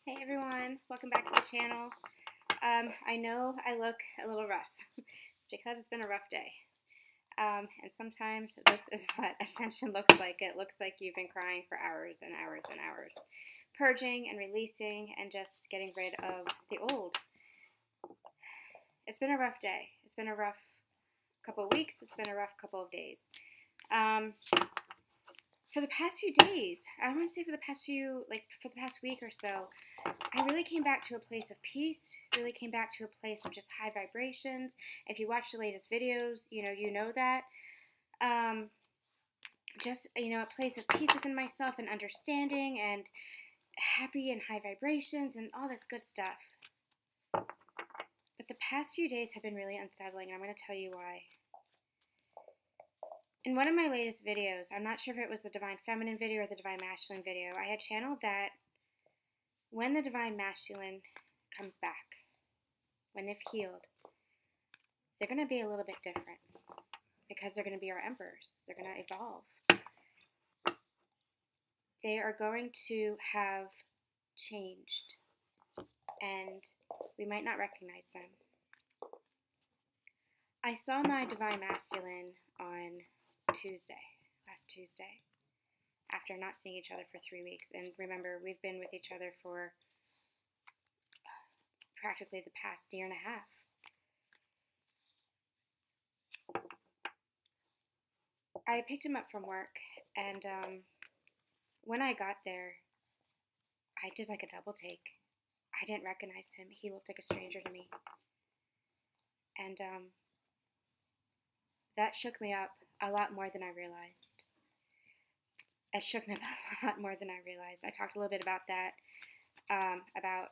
Hey everyone, welcome back to the channel. I know I look a little rough. It's because it's been a rough day. And sometimes this is what ascension looks like. It looks like you've been crying for hours and hours and hours. Purging and releasing and just getting rid of the old. It's been a rough day. It's been a rough couple of weeks. It's been a rough couple of days. For the past few days, I want to say for the past week or so, I really came back to a place of peace, really came back to a place of just high vibrations. If you watch the latest videos, you know that. A place of peace within myself and understanding and happy and high vibrations and all this good stuff. But the past few days have been really unsettling, and I'm going to tell you why. In one of my latest videos, I'm not sure if it was the Divine Feminine video or the Divine Masculine video, I had channeled that when the Divine Masculine comes back, when they've healed, they're going to be a little bit different because they're going to be our emperors. They're going to evolve. They are going to have changed, and we might not recognize them. I saw my Divine Masculine on last Tuesday, after not seeing each other for 3 weeks. And remember, we've been with each other for practically the past year and a half. I picked him up from work, and when I got there, I did like a double take. I didn't recognize him. He looked like a stranger to me. And that shook me up a lot more than I realized. It shook me up a lot more than I realized. I talked a little bit about that, about,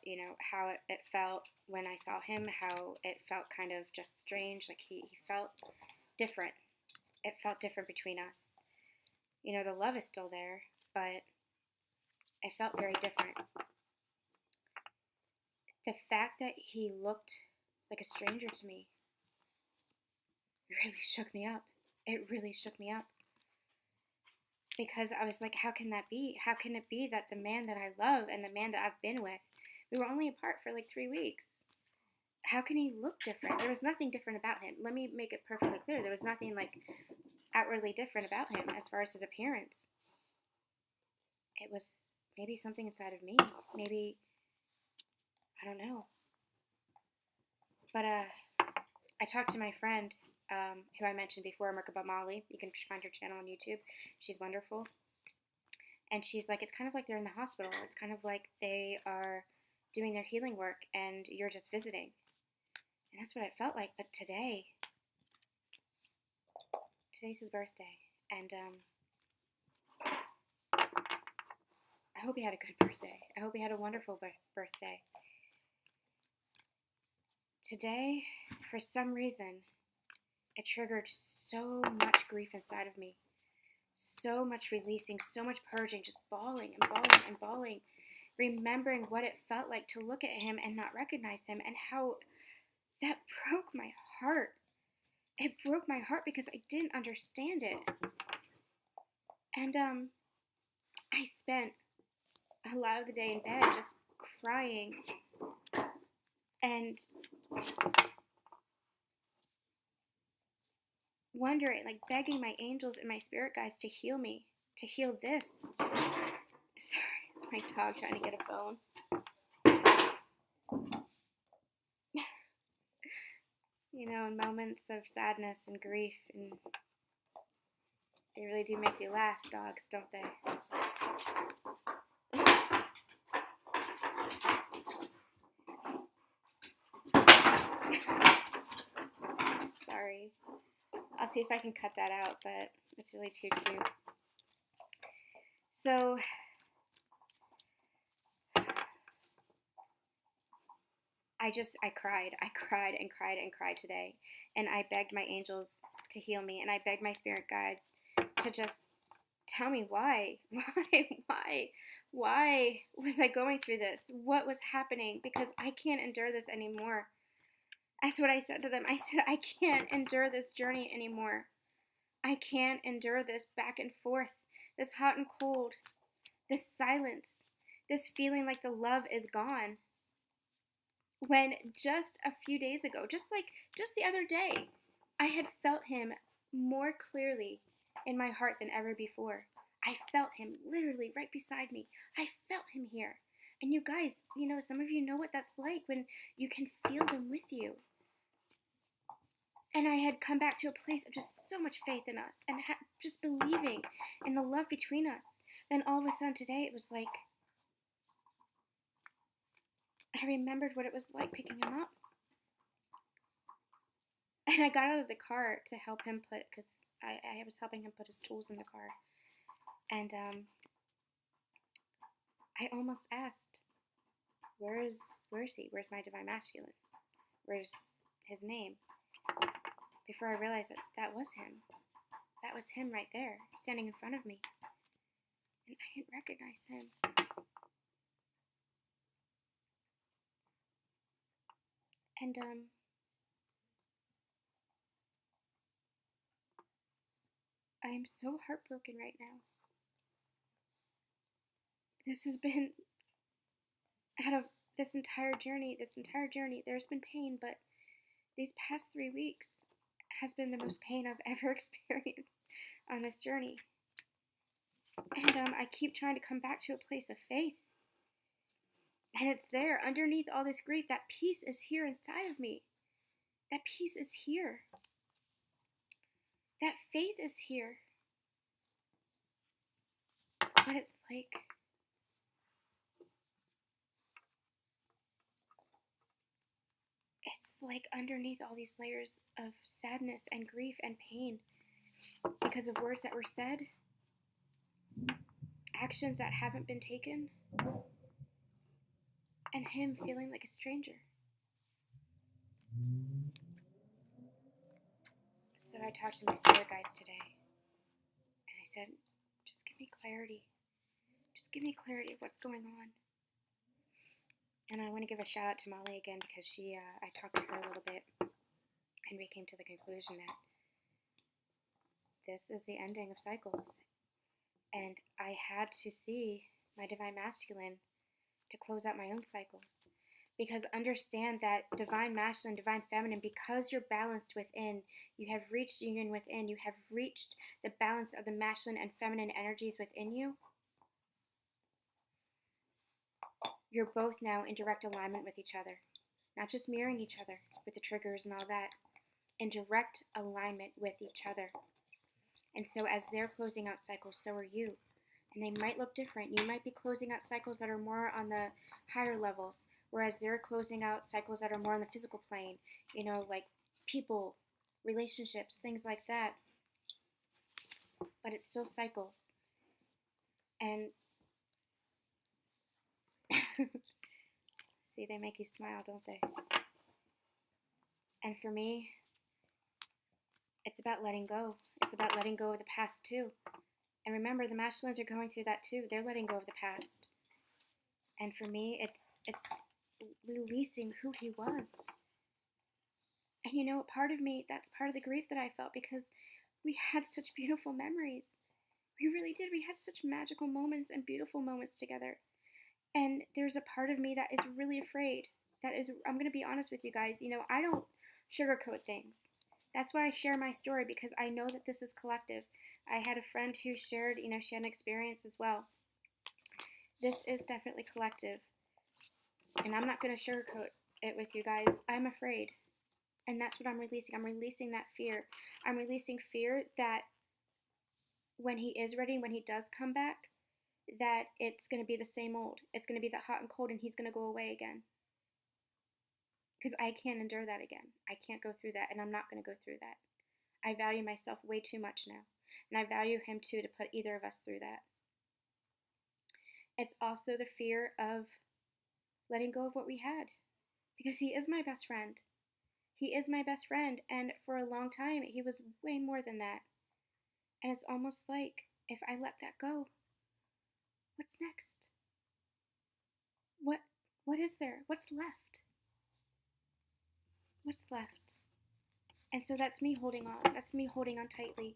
how it felt when I saw him, how it felt kind of just strange, like he felt different. It felt different between us. The love is still there, but it felt very different. The fact that he looked like a stranger to me really shook me up. It really shook me up. Because I was like, how can that be? How can it be that the man that I love and the man that I've been with, we were only apart for like 3 weeks? How can he look different? There was nothing different about him. Let me make it perfectly clear. There was nothing like outwardly different about him as far as his appearance. It was maybe something inside of me. Maybe, I don't know. But I talked to my friend, who I mentioned before, Merkaba Molly. You can find her channel on YouTube. She's wonderful. And she's like, it's kind of like they're in the hospital. It's kind of like they are doing their healing work and you're just visiting. And that's what it felt like. But today's his birthday. And I hope he had a good birthday. I hope he had a wonderful birthday. Today, for some reason, it triggered so much grief inside of me. So much releasing, so much purging, just bawling and bawling and bawling. Remembering what it felt like to look at him and not recognize him, and how that broke my heart. It broke my heart because I didn't understand it. And I spent a lot of the day in bed just crying and wondering, like begging my angels and my spirit guides to heal me, to heal this. Sorry, it's my dog trying to get a bone. In moments of sadness and grief, and they really do make you laugh, dogs, don't they? Sorry. I'll see if I can cut that out, but it's really too cute. So, I cried and cried and cried today. And I begged my angels to heal me, and I begged my spirit guides to just tell me why was I going through this? What was happening? Because I can't endure this anymore. That's what I said to them. I said, I can't endure this journey anymore. I can't endure this back and forth, this hot and cold, this silence, this feeling like the love is gone. When just a few days ago, just the other day, I had felt him more clearly in my heart than ever before. I felt him literally right beside me. I felt him here. And you guys, some of you know what that's like when you can feel them with you. And I had come back to a place of just so much faith in us and just believing in the love between us. Then all of a sudden today, it was like, I remembered what it was like picking him up. And I got out of the car to help him because I was helping him put his tools in the car. And I almost asked, where is he? Where's my divine masculine? Where's his name? Before I realized that was him. That was him right there, standing in front of me. And I didn't recognize him. And I am so heartbroken right now. This has been out of this entire journey, there's been pain, but these past 3 weeks has been the most pain I've ever experienced on this journey. And I keep trying to come back to a place of faith. And it's there, underneath all this grief. That peace is here inside of me. That peace is here. That faith is here. But it's like underneath all these layers of sadness and grief and pain because of words that were said, actions that haven't been taken, and him feeling like a stranger. So I talked to my spirit guides today, and I said, just give me clarity. Just give me clarity of what's going on. And I want to give a shout out to Molly again because I talked to her a little bit, and we came to the conclusion that this is the ending of cycles. And I had to see my divine masculine to close out my own cycles. Because understand that divine masculine, divine feminine, because you're balanced within, you have reached union within, you have reached the balance of the masculine and feminine energies within you. You're both now in direct alignment with each other. Not just mirroring each other with the triggers and all that. In direct alignment with each other. And so as they're closing out cycles, so are you. And they might look different. You might be closing out cycles that are more on the higher levels, whereas they're closing out cycles that are more on the physical plane, like people, relationships, things like that. But it's still cycles. And see, they make you smile, don't they? And for me, it's about letting go. It's about letting go of the past too. And remember, the masculines are going through that too. They're letting go of the past. And for me, it's releasing who he was. And part of me, that's part of the grief that I felt because we had such beautiful memories. We really did. We had such magical moments and beautiful moments together. And there's a part of me that is really afraid. I'm going to be honest with you guys. I don't sugarcoat things. That's why I share my story, because I know that this is collective. I had a friend who shared, she had an experience as well. This is definitely collective. And I'm not going to sugarcoat it with you guys. I'm afraid. And that's what I'm releasing. I'm releasing that fear. I'm releasing fear that when he is ready, when he does come back, that it's going to be the same old. It's going to be the hot and cold, and he's going to go away again. Because I can't endure that again. I can't go through that, and I'm not going to go through that. I value myself way too much now. And I value him too to put either of us through that. It's also the fear of letting go of what we had. Because he is my best friend. He is my best friend, and for a long time, he was way more than that. And it's almost like, if I let that go, what's next? What is there? What's left? What's left? And so that's me holding on. That's me holding on tightly.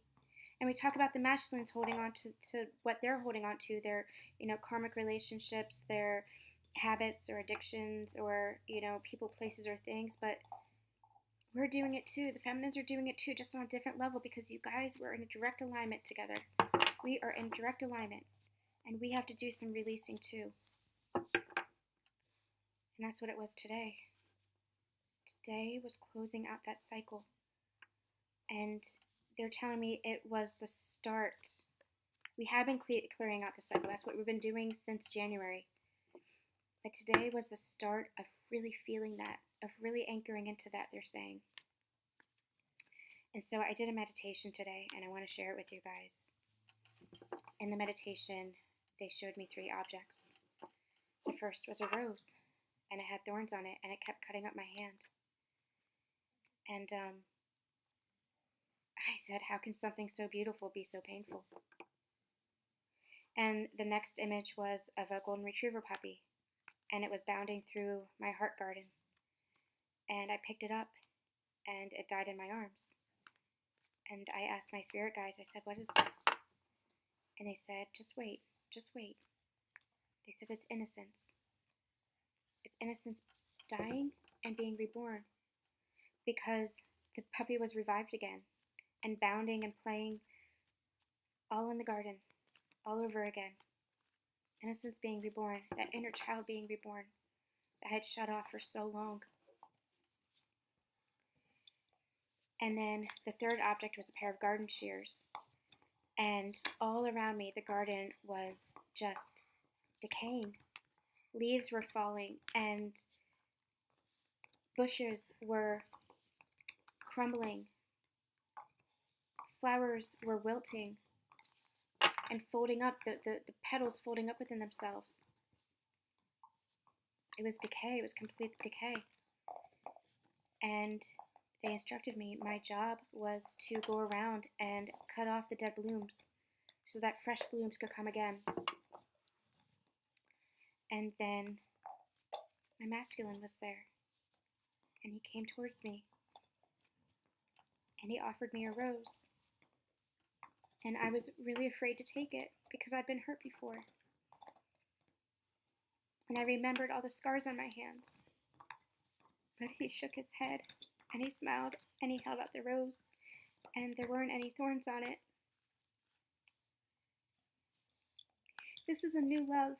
And we talk about the masculines holding on to what they're holding on to, their, karmic relationships, their habits or addictions, or, people, places, or things. But we're doing it too. The feminines are doing it too, just on a different level, because you guys were in a direct alignment together. We are in direct alignment, and we have to do some releasing too. And that's what it was today. Today was closing out that cycle. And they're telling me it was the start. We have been clearing out the cycle. That's what we've been doing since January. But today was the start of really feeling that, of really anchoring into that, they're saying. And so I did a meditation today, and I want to share it with you guys. In the meditation, they showed me 3 objects. The first was a rose, and it had thorns on it, and it kept cutting up my hand. And I said, how can something so beautiful be so painful? And the next image was of a golden retriever puppy, and it was bounding through my heart garden. And I picked it up, and it died in my arms. And I asked my spirit guides, I said, what is this? And they said, just wait, just wait. They said, it's innocence. It's innocence dying and being reborn, because the puppy was revived again and bounding and playing all in the garden, all over again. Innocence being reborn, that inner child being reborn that I had shut off for so long. And then the third object was a pair of garden shears. And all around me, the garden was just decaying. Leaves were falling, and bushes were crumbling. Flowers were wilting and folding up, the petals folding up within themselves. It was decay. It was complete decay. And they instructed me, my job was to go around and cut off the dead blooms so that fresh blooms could come again. And then my masculine was there, and he came towards me, and he offered me a rose. And I was really afraid to take it because I'd been hurt before. And I remembered all the scars on my hands. But he shook his head, and he smiled, and he held out the rose, and there weren't any thorns on it. This is a new love.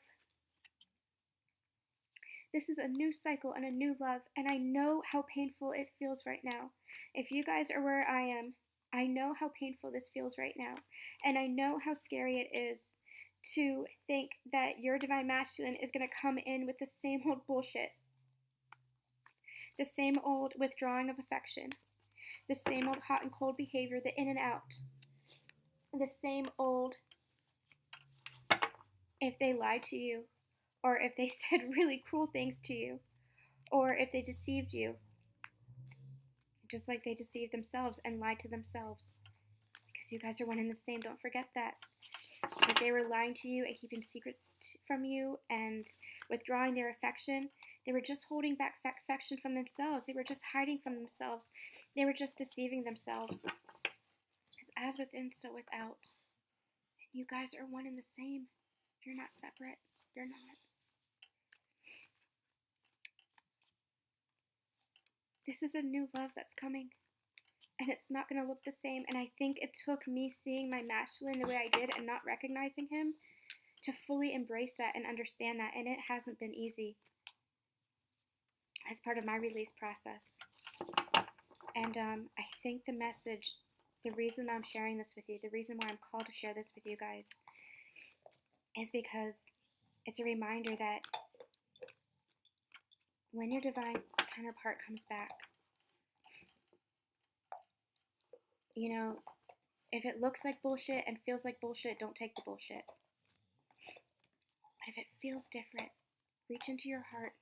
This is a new cycle and a new love, and I know how painful it feels right now. If you guys are where I am, I know how painful this feels right now, and I know how scary it is to think that your divine masculine is going to come in with the same old bullshit, the same old withdrawing of affection, the same old hot and cold behavior, the in and out, the same old, if they lied to you, or if they said really cruel things to you, or if they deceived you, just like they deceived themselves and lied to themselves. Because you guys are one and the same, don't forget that. If they were lying to you and keeping secrets from you and withdrawing their affection, they were just holding back affection from themselves. They were just hiding from themselves. They were just deceiving themselves. Because as within, so without. And you guys are one and the same. You're not separate. You're not. This is a new love that's coming, and it's not going to look the same. And I think it took me seeing my masculine the way I did and not recognizing him to fully embrace that and understand that. And it hasn't been easy as part of my release process. And I think the message, the reason I'm sharing this with you, the reason why I'm called to share this with you guys, is because it's a reminder that when your divine counterpart comes back, you know, if it looks like bullshit and feels like bullshit, don't take the bullshit. But if it feels different, reach into your heart.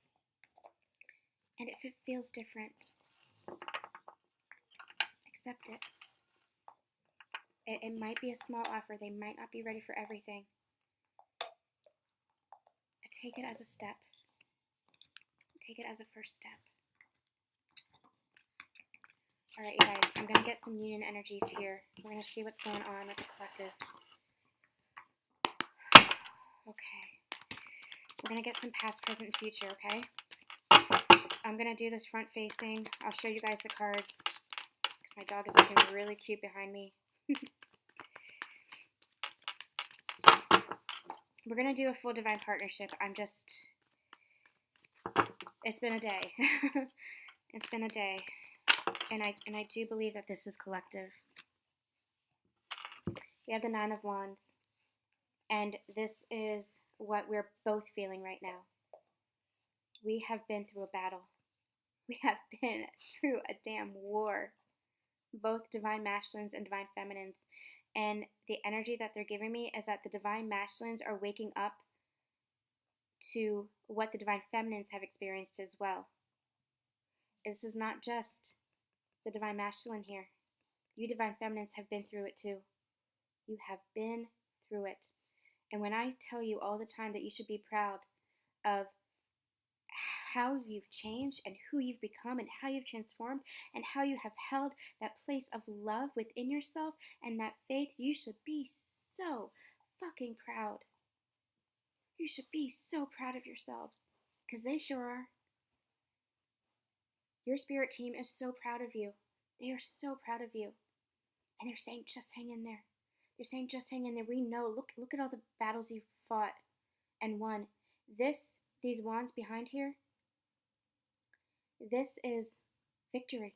And if it feels different, accept it. It might be a small offer. They might not be ready for everything. But take it as a step. Take it as a first step. Alright, you guys, I'm going to get some union energies here. We're going to see what's going on with the collective. Okay. We're going to get some past, present, and future, okay? I'm going to do this front facing. I'll show you guys the cards. Because my dog is looking really cute behind me. We're going to do a full divine partnership. It's been a day. It's been a day. And I do believe that this is collective. We have the Nine of Wands. And this is what we're both feeling right now. We have been through a battle. We have been through a damn war. Both divine masculines and divine feminines. And the energy that they're giving me is that the divine masculines are waking up to what the divine feminines have experienced as well. This is not just the divine masculine here. You divine feminines have been through it too. You have been through it. And when I tell you all the time that you should be proud of how you've changed and who you've become and how you've transformed and how you have held that place of love within yourself and that faith, you should be so fucking proud. You should be so proud of yourselves, because they sure are. Your spirit team is so proud of you. They are so proud of you. And they're saying, just hang in there. They're saying, just hang in there. We know, look at all the battles you've fought and won. These wands behind here, this is victory.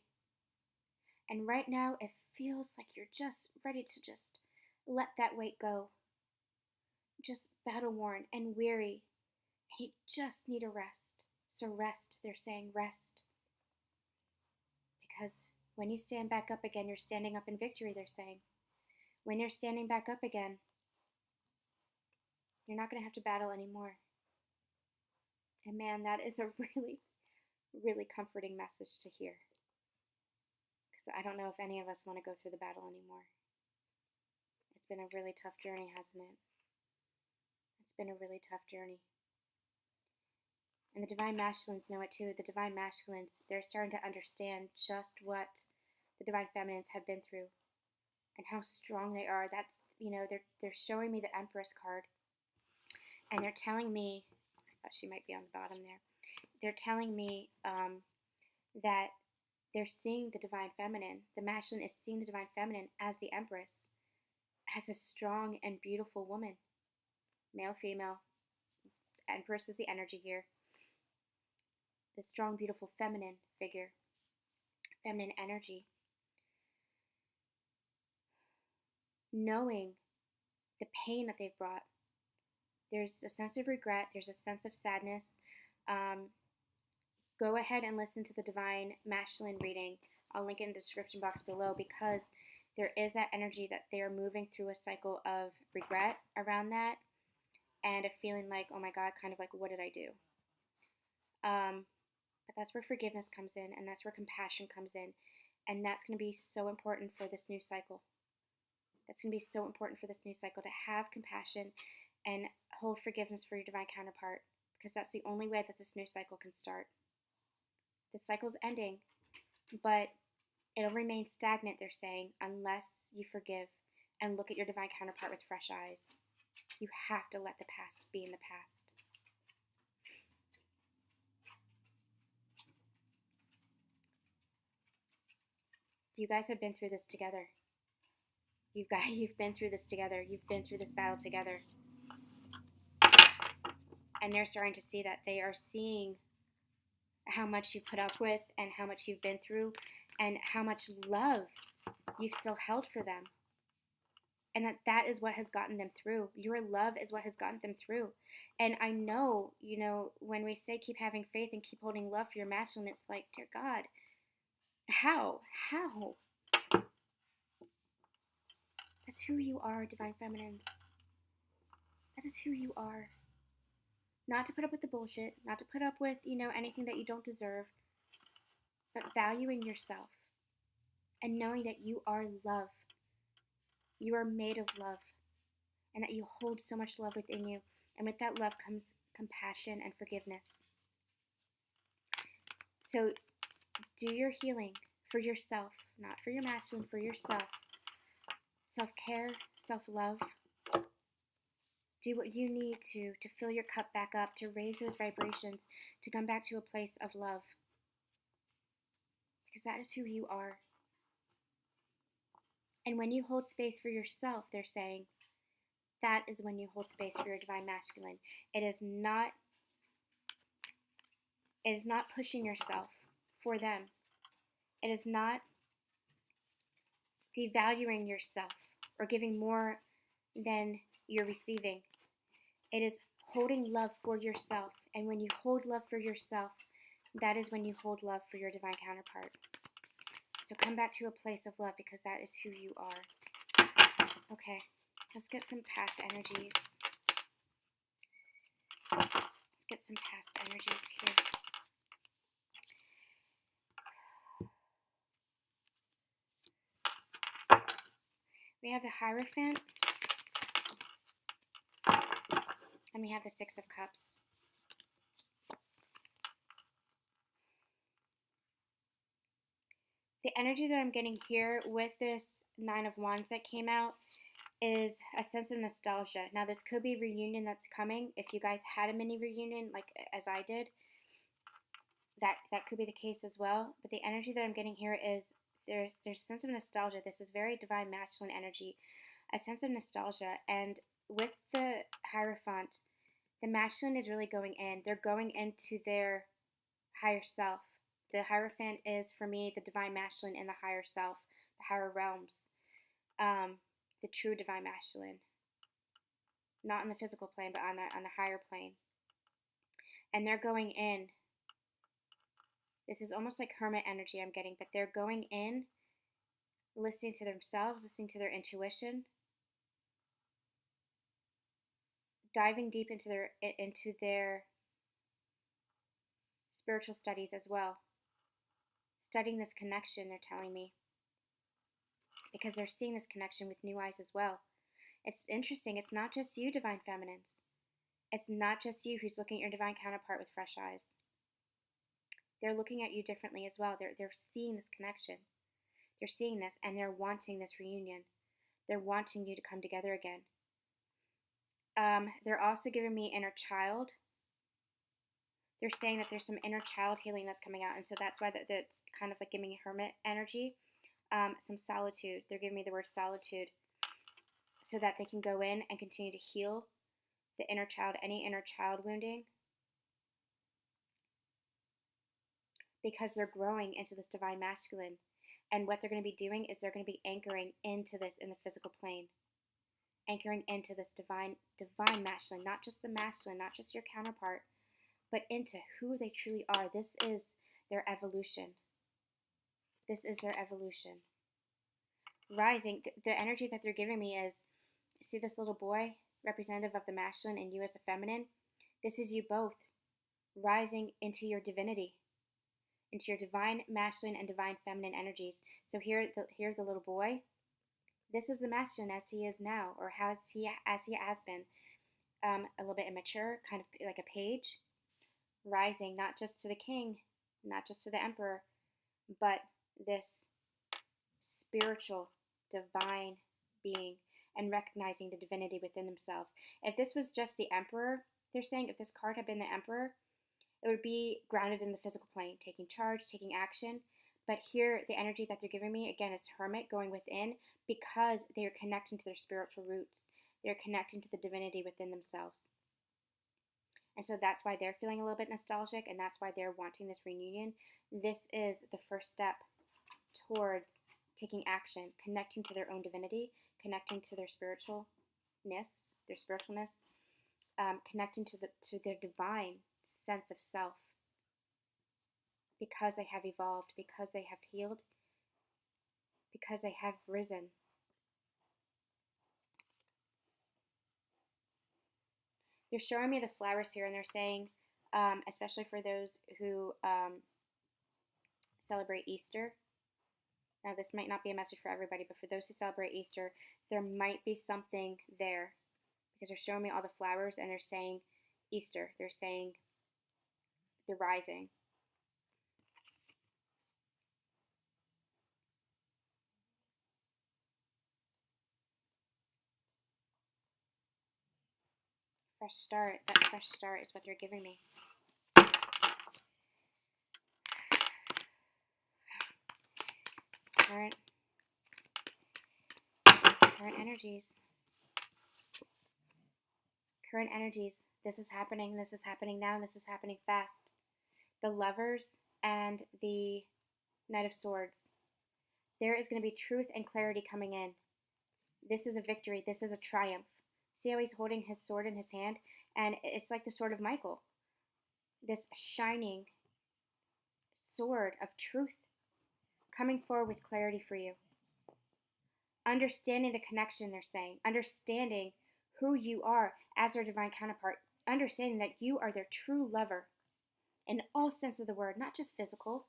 And right now, it feels like you're just ready to just let that weight go. Just battle-worn and weary. And you just need a rest. So rest, they're saying, rest. Because when you stand back up again, you're standing up in victory, they're saying. When you're standing back up again, you're not going to have to battle anymore. And man, that is a really, really comforting message to hear. Because I don't know if any of us want to go through the battle anymore. It's been a really tough journey, hasn't it? It's been a really tough journey. And the divine masculines know it too. The divine masculines, they're starting to understand just what the divine feminines have been through and how strong they are. That's, they're showing me the Empress card. And they're telling me, I thought she might be on the bottom there. They're telling me that they're seeing the divine feminine. The masculine is seeing the divine feminine as the Empress, as a strong and beautiful woman. Male, female. Empress is the energy here. The strong, beautiful feminine figure. Feminine energy. Knowing the pain that they've brought. There's a sense of regret. There's a sense of sadness. Go ahead and listen to the divine masculine reading. I'll link it in the description box below, because there is that energy that they are moving through a cycle of regret around that, and a feeling like, oh my God, kind of like, what did I do? But that's where forgiveness comes in, and that's where compassion comes in, and that's going to be so important for this new cycle. That's going to be so important for this new cycle, to have compassion and hold forgiveness for your divine counterpart, because that's the only way that this new cycle can start. The cycle's ending, but it'll remain stagnant, they're saying, unless you forgive and look at your divine counterpart with fresh eyes. You have to let the past be in the past. You guys have been through this together. You've been through this together. You've been through this battle together. And they're starting to see that. They are seeing how much you've put up with and how much you've been through and how much love you've still held for them. And that is what has gotten them through. Your love is what has gotten them through. And I know, when we say keep having faith and keep holding love for your masculine, it's like, dear God, how? That's who you are, divine feminines. That is who you are. Not to put up with the bullshit, not to put up with, anything that you don't deserve, but valuing yourself and knowing that you are love. You are made of love, and that you hold so much love within you. And with that love comes compassion and forgiveness. So do your healing. for yourself, not for your masculine, for yourself. Self-care, self-love. Do what you need to fill your cup back up, to raise those vibrations, to come back to a place of love. Because that is who you are. And when you hold space for yourself, they're saying, that is when you hold space for your divine masculine. It is not pushing yourself for them. It is not devaluing yourself or giving more than you're receiving. It is holding love for yourself. And when you hold love for yourself, that is when you hold love for your divine counterpart. So come back to a place of love, because that is who you are. Okay, let's get some past energies. Let's get some past energies here. We have the Hierophant, and we have the Six of Cups. The energy that I'm getting here with this Nine of Wands that came out is a sense of nostalgia. Now, this could be a reunion that's coming. If you guys had a mini reunion, like as I did, that could be the case as well. But the energy that I'm getting here is there's a sense of nostalgia. This is very divine masculine energy, a sense of nostalgia. And with the Hierophant, the masculine is really going in. They're going into their higher self. The Hierophant is, for me, the divine masculine in the higher self, the higher realms, the true divine masculine. Not on the physical plane, but on the higher plane. And they're going in. This is almost like hermit energy I'm getting, but they're going in, listening to themselves, listening to their intuition, diving deep into their spiritual studies as well. Studying this connection, they're telling me, because they're seeing this connection with new eyes as well. It's interesting. It's not just you, divine feminines. It's not just you who's looking at your divine counterpart with fresh eyes. They're looking at you differently as well. They're seeing this connection. They're seeing this, and they're wanting this reunion. They're wanting you to come together again. They're also giving me inner child. They're saying that there's some inner child healing that's coming out, and so that's why that's kind of like giving me hermit energy. Some solitude. They're giving me the word solitude, so that they can go in and continue to heal the inner child, any inner child wounding, because they're growing into this divine masculine. And what they're going to be doing is they're going to be anchoring into this in the physical plane. Anchoring into this divine masculine, not just the masculine, not just your counterpart, but into who they truly are. This is their evolution. This is their evolution. Rising, the energy that they're giving me is, see this little boy, representative of the masculine, and you as a feminine? This is you both rising into your divinity, into your divine masculine and divine feminine energies. So here's the little boy. This is the masculine as he is now, or as he has been. A little bit immature, kind of like a page, rising not just to the king, not just to the emperor, but this spiritual, divine being, and recognizing the divinity within themselves. If this was just the emperor, they're saying if this card had been the emperor, it would be grounded in the physical plane, taking charge, taking action. But here, the energy that they're giving me, again, is hermit, going within, because they are connecting to their spiritual roots. They're connecting to the divinity within themselves. And so that's why they're feeling a little bit nostalgic, and that's why they're wanting this reunion. This is the first step towards taking action, connecting to their own divinity, connecting to their spiritualness, connecting to their divine sense of self, because they have evolved, because they have healed, because they have risen. They're showing me the flowers here, and they're saying, especially for those who celebrate Easter. Now, this might not be a message for everybody, but for those who celebrate Easter, there might be something there, because they're showing me all the flowers, and they're saying Easter. They're saying the rising. Fresh start. That fresh start is what they're giving me. Current energies. Current energies. This is happening now, this is happening fast. The Lovers and the Knight of Swords. There is going to be truth and clarity coming in. This is a victory. This is a triumph. See how he's holding his sword in his hand? And it's like the sword of Michael. This shining sword of truth coming forward with clarity for you. Understanding the connection, they're saying. Understanding who you are as their divine counterpart. Understanding that you are their true lover in all sense of the word, not just physical,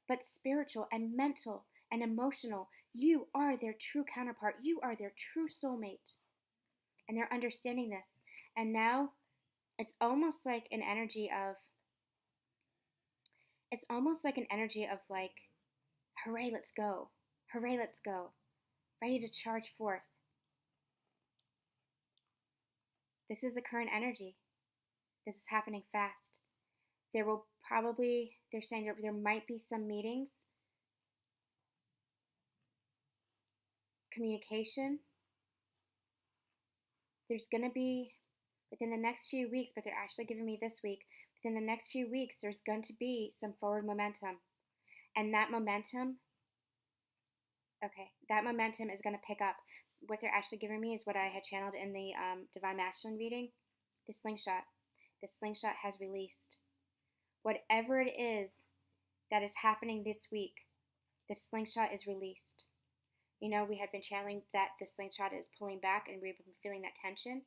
but spiritual and mental and emotional. You are their true counterpart. You are their true soulmate. And they're understanding this. And now it's almost like an energy of, like, hooray, let's go. Hooray, let's go. Ready to charge forth. This is the current energy. This is happening fast. There will probably, they're saying there might be some meetings, communication. There's going to be, within the next few weeks, but they're actually giving me this week, within the next few weeks, there's going to be some forward momentum. And that momentum, is going to pick up. What they're actually giving me is what I had channeled in the Divine Masculine reading, the slingshot. The slingshot has released. Whatever it is that is happening this week, the slingshot is released. You know, we had been channeling that the slingshot is pulling back, and we've been feeling that tension.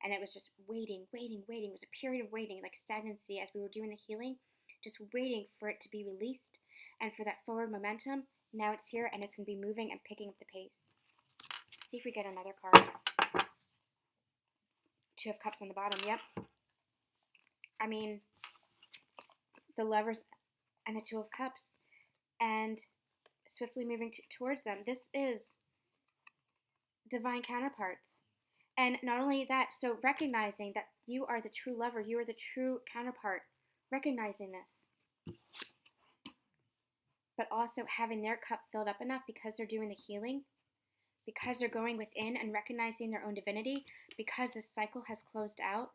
And it was just waiting. It was a period of waiting, like stagnancy as we were doing the healing, just waiting for it to be released and for that forward momentum. Now it's here, and it's going to be moving and picking up the pace. See if we get another card. Two of Cups on the bottom, yep. I mean, the Lovers and the Two of Cups, and swiftly moving towards them. This is divine counterparts. And not only that, so recognizing that you are the true lover, you are the true counterpart, recognizing this. But also having their cup filled up enough because they're doing the healing, because they're going within and recognizing their own divinity, because this cycle has closed out.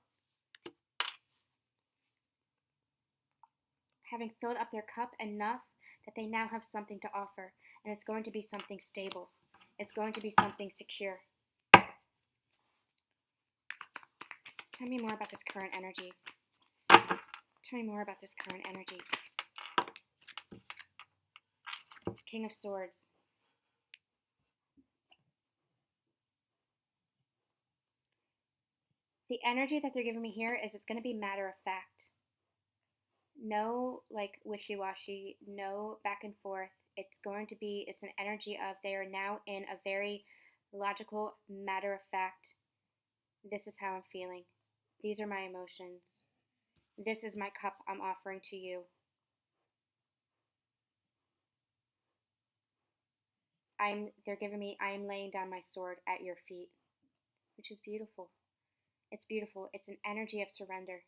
Having filled up their cup enough that they now have something to offer. And it's going to be something stable. It's going to be something secure. Tell me more about this current energy. Tell me more about this current energy. King of Swords. The energy that they're giving me here is it's going to be matter of fact. No, like, wishy-washy, no back and forth. It's an energy of they are now in a very logical, matter of fact, this is how I'm feeling. These are my emotions. This is my cup I'm offering to you. They're giving me, I am laying down my sword at your feet, which is beautiful. It's beautiful. It's an energy of surrender.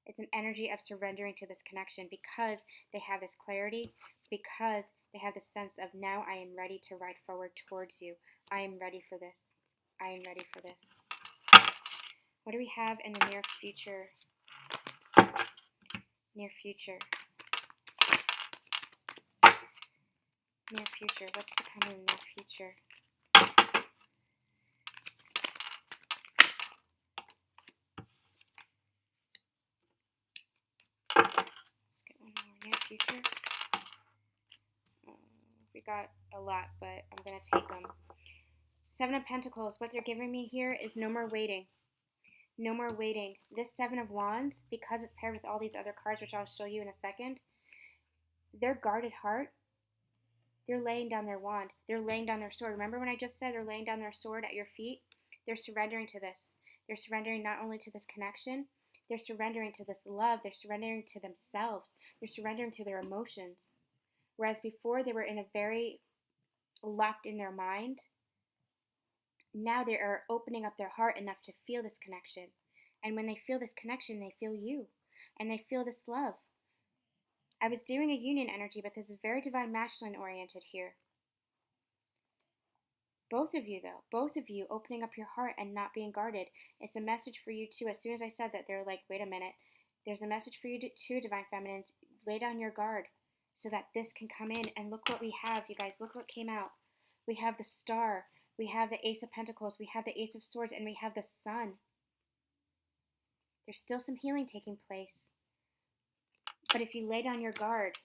It's an energy of surrendering to this connection because they have this clarity, because they have this sense of now I am ready to ride forward towards you. I am ready for this. I am ready for this. What do we have in the near future? Near future. Near future. What's to come in the near future? Let's get one more. Near future. We got a lot, but I'm going to take them. Seven of Pentacles. What they're giving me here is no more waiting. No more waiting. This Seven of Wands, because it's paired with all these other cards, which I'll show you in a second, their guarded heart, they're laying down their wand. They're laying down their sword. Remember when I just said they're laying down their sword at your feet? They're surrendering to this. They're surrendering not only to this connection, they're surrendering to this love. They're surrendering to themselves. They're surrendering to their emotions. Whereas before they were in a very locked in their mind. now they are opening up their heart enough to feel this connection. And when they feel this connection, they feel you. And they feel this love. I was doing a union energy, but this is very divine masculine oriented here. Both of you, though, both of you opening up your heart and not being guarded. It's a message for you, too. As soon as I said that, they're like, wait a minute. There's a message for you, too, Divine Feminines. Lay down your guard so that this can come in. And look what we have, you guys. Look what came out. We have the Star. We have the Ace of Pentacles. We have the Ace of Swords. And we have the Sun. There's still some healing taking place. But if you lay down your guard,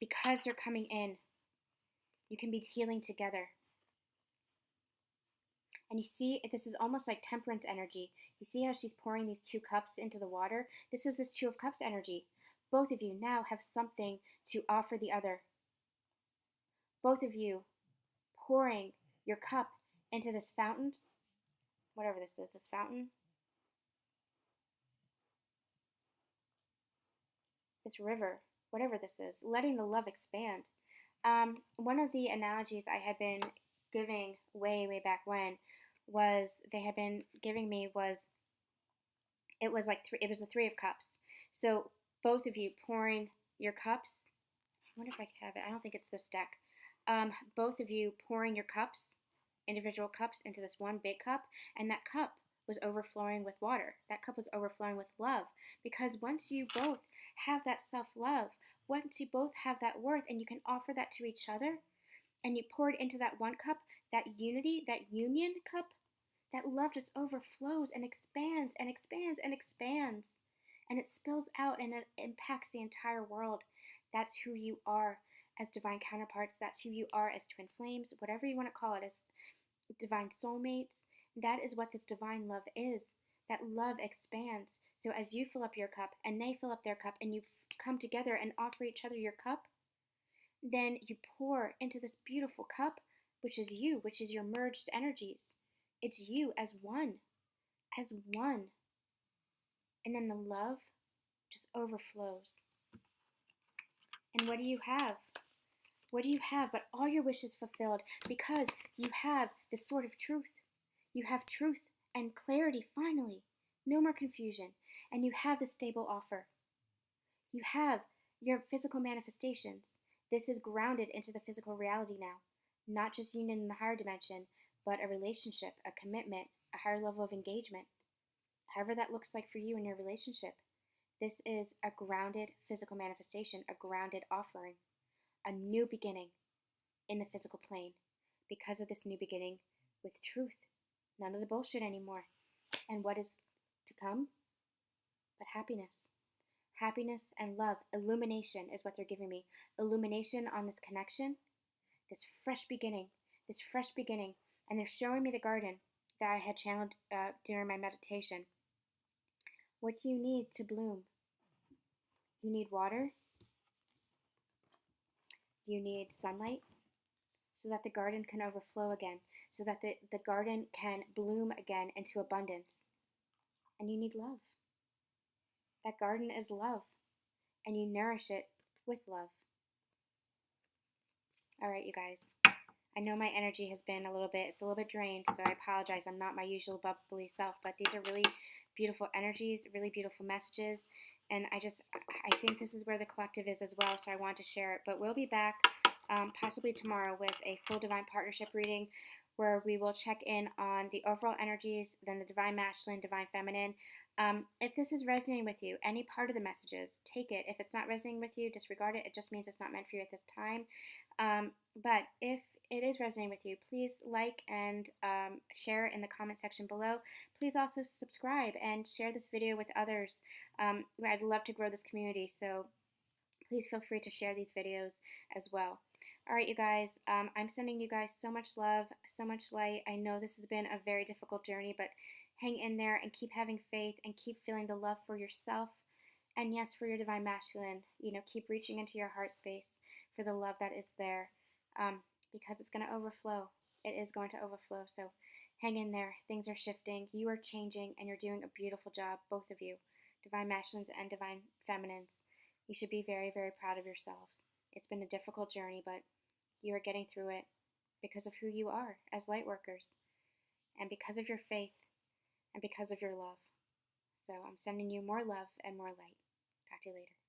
because they're coming in, you can be healing together. And you see, this is almost like temperance energy. You see how she's pouring these 2 cups into the water? This is this 2 of Cups energy. Both of you now have something to offer the other. Both of you pouring your cup into this fountain, whatever this is, this fountain, this river, whatever this is, letting the love expand. One of the analogies I had been giving way back when was it was the 3 of Cups. So both of you pouring your cups. I wonder if I could have it. I don't think it's this deck. Both of you pouring your cups, individual cups, into this one big cup, and that cup was overflowing with water. That cup was overflowing with love. Because once you both have that self-love, once you both have that worth, and you can offer that to each other, and you pour it into that one cup, that unity, that union cup, that love just overflows and expands and expands and expands. And it spills out and it impacts the entire world. That's who you are as divine counterparts. That's who you are as twin flames, whatever you want to call it, as divine soulmates. That is what this divine love is. That love expands. So as you fill up your cup and they fill up their cup and you come together and offer each other your cup, then you pour into this beautiful cup, which is you, which is your merged energies. It's you as one, as one. And then the love just overflows. And what do you have? What do you have but all your wishes fulfilled? Because you have the sword of truth. You have truth and clarity finally. No more confusion. And you have the stable offer. You have your physical manifestations. This is grounded into the physical reality now. Not just union in the higher dimension, but a relationship, a commitment, a higher level of engagement. However that looks like for you in your relationship. This is a grounded physical manifestation, a grounded offering, a new beginning in the physical plane because of this new beginning with truth. None of the bullshit anymore. And what is to come? But happiness. Happiness and love. Illumination is what they're giving me. Illumination on this connection, this fresh beginning, this fresh beginning. And they're showing me the garden that I had channeled during my meditation. What do you need to bloom? You need water. You need sunlight so that the garden can overflow again, so that the garden can bloom again into abundance. And you need love. That garden is love, and you nourish it with love. All right, you guys. I know my energy has been it's a little bit drained, so I apologize. I'm not my usual bubbly self, but these are really beautiful energies, really beautiful messages, and I think this is where the collective is as well, so I want to share it. But we'll be back possibly tomorrow with a full divine partnership reading where we will check in on the overall energies, then the divine masculine, divine feminine. If this is resonating with you, any part of the messages, take it. If it's not resonating with you, disregard it. It just means it's not meant for you at this time. But if it is resonating with you, please like and share in the comment section below. Please also subscribe and share this video with others. I'd love to grow this community, so please feel free to share these videos as well. All right, you guys, I'm sending you guys so much love, so much light. I know this has been a very difficult journey, but hang in there and keep having faith and keep feeling the love for yourself. And yes, for your divine masculine, keep reaching into your heart space for the love that is there, because it's going to overflow. It is going to overflow. So hang in there. Things are shifting. You are changing, and you're doing a beautiful job, both of you, divine masculines and divine feminines. You should be very, very proud of yourselves. It's been a difficult journey, but you are getting through it. because of who you are as light workers, and because of your faith, and because of your love. So I'm sending you more love and more light. Talk to you later.